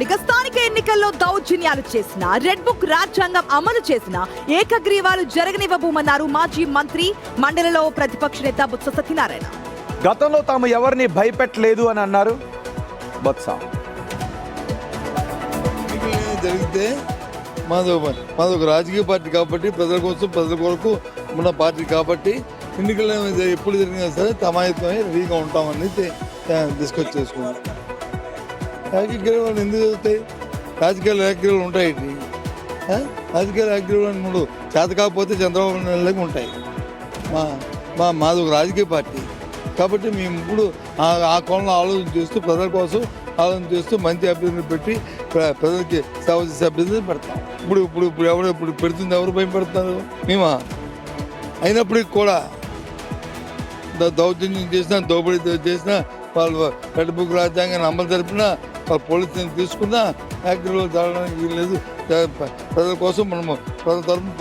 ఇక స్థానిక ఎన్నికల్లో దౌర్జన్యాలు చేసిన, రెడ్ బుక్ రాజ్యాంగం అమలు చేసిన ఏకగ్రీవాలు జరగనివ్వబోమన్నారు మాజీ మంత్రి, మండలిలో ప్రతిపక్ష నేత బొత్స సత్యనారాయణ. గతంలో తాము ఎవరిని భయపెట్టలేదు అని అన్నారు బొత్స. జరిగితే మాది ఒక రాజకీయ పార్టీ కాబట్టి, ప్రజల కోసం ప్రజల కొరకు ఉన్న పార్టీ కాబట్టి ఎన్నికలు ఎప్పుడు జరిగినా సరే తమాయత్తమై రెడీగా ఉంటామని డిస్కస్ చేసుకున్నాం. రాజకీయాలు ఎందుకు జరుగుతాయి? రాజకీయాలు రాజకీయాలు ఉంటాయి. రాజకీయ రాజకీయాలు మూడు చేత కాకపోతే చంద్రబాబు నాయుడుకి ఉంటాయి. మాది ఒక రాజకీయ పార్టీ కాబట్టి మేము ఇప్పుడు ఆ కోణంలో ఆలోచన చేస్తూ ప్రజల కోసం ఆలోచన చేస్తూ మంచి అభ్యర్థిని పెట్టి ప్రజలకి సేవ చేసే అభ్యర్థిని పెడతాం. ఇప్పుడు పెడుతుంది ఎవరు భయపడతారు? మేమా? అయినప్పటికీ కూడా దౌర్జన్యం చేసినా, దోపిడీ చేసినా, వాళ్ళు రెడ్ బుక్ రాజ్యాంగాన్ని అమలు జరిపినా, వాళ్ళ పోలీసులను తీసుకున్నా యాక్టివ్లో జరగడానికి వీల్లేదు. ప్రజల కోసం మనము ప్రజల తరఫున